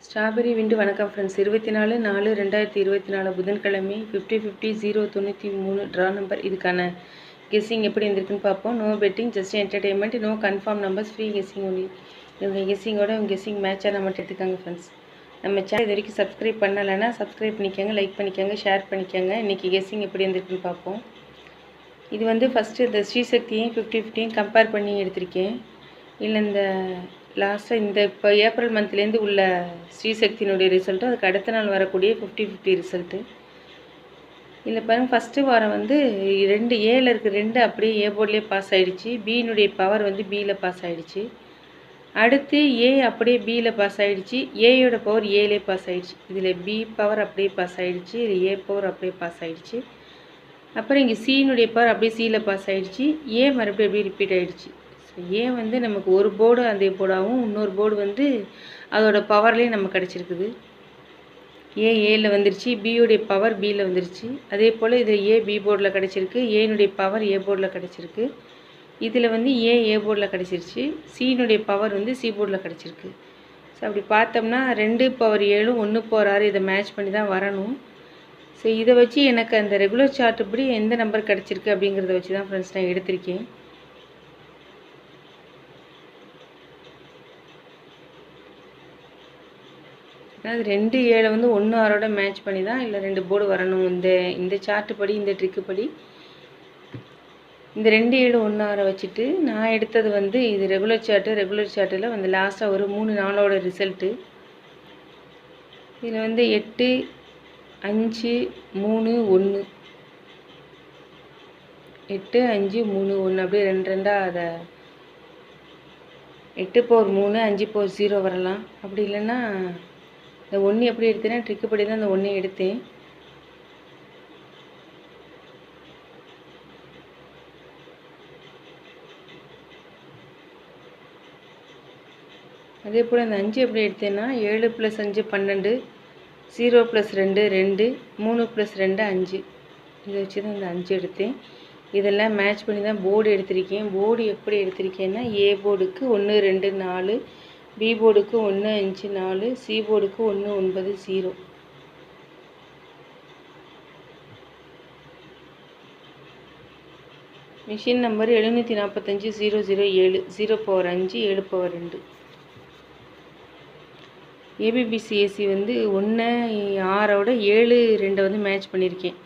Strawberry விண்டு வணக்கம் friends. 24/4/2024 புதன்கிழமை 50-50-093 draw number. இதுக்கான கெஸ்ஸிங் எப்படி இருந்திருக்குன்னு பார்ப்போம். No betting, just entertainment, no confirm numbers, free guessing only. இவங்க கெஸ்ஸிங்கோட கெஸ்ஸிங் மேட்சாக நம்ம எடுத்துக்காங்க ஃப்ரெண்ட்ஸ். நம்ம சேனல் இது வரைக்கும் சப்ஸ்கிரைப் பண்ணலைன்னா சப்ஸ்கிரைப் பண்ணிக்கோங்க, லைக் பண்ணிக்கோங்க, ஷேர் பண்ணிக்கோங்க. இன்றைக்கி கெஸ்ஸிங் எப்படி இருந்திருக்குன்னு பார்ப்போம். இது ஃபஸ்ட்டு இந்த ஸ்ரீசக்தியும் 50-50 கம்பேர் பண்ணி எடுத்திருக்கேன். இல்லை இந்த லாஸ்ட்டாக இந்த இப்போ ஏப்ரல் மந்த்லேருந்து உள்ள ஸ்ரீசக்தியினுடைய ரிசல்ட்டும் அதுக்கு அடுத்த நாள் வரக்கூடிய 50-50 ரிசல்ட்டு. இல்லை பாருங்கள், ஃபஸ்ட்டு வாரம் 2 ஏல இருக்குது, 2 அப்படியே ஏ போர்ட்லேயே பாஸ் ஆகிடுச்சு. பியினுடைய பவர் பியில் பாஸ் ஆகிடுச்சு. அடுத்து ஏ அப்படியே பியில் பாஸ் ஆகிடுச்சு. ஏயோட பவர் ஏலே பாஸ் ஆகிடுச்சு. இதில் பி பவர் அப்படியே பாஸ் ஆகிடுச்சு, இதில் ஏ பவர் அப்படியே பாஸ் ஆகிடுச்சு. அப்புறம் இங்கே சியினுடைய பவர் அப்படியே சியில் பாஸ் ஆகிடுச்சு. ஏ மறுபடியும் அப்படியே ரிப்பீட் ஆகிடுச்சு. ஏ நமக்கு ஒரு போர்டு அதே போர்டாகவும், இன்னொரு போர்டு அதோட பவர்லேயே நமக்கு கிடச்சிருக்குது. ஏல வந்துருச்சு, பியோடைய பவர் பியில் வந்துருச்சு. அதே போல் இதில் ஏ பி போர்டில் கிடச்சிருக்கு, ஏனுடைய பவர் ஏ போர்டில் கிடச்சிருக்கு. இதில் ஏ போர்டில் கிடச்சிருச்சு, சியினுடைய பவர் சி போர்டில் கிடச்சிருக்கு. ஸோ அப்படி பார்த்தோம்னா 2/7 1/6 இதை மேட்ச் பண்ணி தான் வரணும். ஸோ இதை வச்சு எனக்கு அந்த ரெகுலர் சார்ட் இப்படி எந்த நம்பர் கிடச்சிருக்கு அப்படிங்கிறத வச்சு தான் ஃப்ரெண்ட்ஸ் நான் எடுத்திருக்கேன். அதாவது 2 7 1/6 மேட்ச் பண்ணி தான் இல்லை 2 போர்டு வரணும். இந்த சார்ட்டு படி, இந்த ட்ரிக்கு படி இந்த 2 7 1/6 வச்சுட்டு நான் எடுத்தது இது ரெகுலர் சார்ட்டில் லாஸ்ட்டாக ஒரு 3 நாளோட ரிசல்ட்டு. இதில் 8 5 3 1 8 5 3 1 அப்படியே 2 அதை 8/3 5/0 வரலாம். அப்படி இல்லைன்னா இந்த 1 எப்படி எடுத்தேன்னா ட்ரிக்கு படி தான் அந்த 1 எடுத்தேன். அதே போல் அந்த 5 எப்படி எடுத்தேன்னா 7 + 5 12, 0 + 2 2, 3 + 2 5. இதை வச்சு தான் இந்த 5 எடுத்தேன். இதெல்லாம் மேட்ச் பண்ணி தான் போர்டு எடுத்திருக்கேன். போர்டு எப்படி எடுத்திருக்கேன்னா ஏ போர்டுக்கு 1 2 4, பி போர்டுக்கு 1 5 4, சி போர்டுக்கு 1 9 0. Machine number 745 007 0/5 7/2. ஏபிபிசிஎஸ்சி 1 6ஓட 7 2 மேட்ச் பண்ணியிருக்கேன்.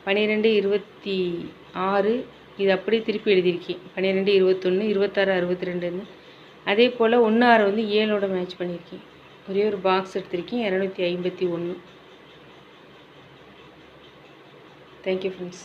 12 26 இது அப்படியே திருப்பி எழுதியிருக்கேன். 12 21 26 62. அதே போல் 1 6 7ஓட மேட்ச் பண்ணியிருக்கேன். ஒரே ஒரு பாக்ஸ் எடுத்திருக்கேன். 251. Thank you friends.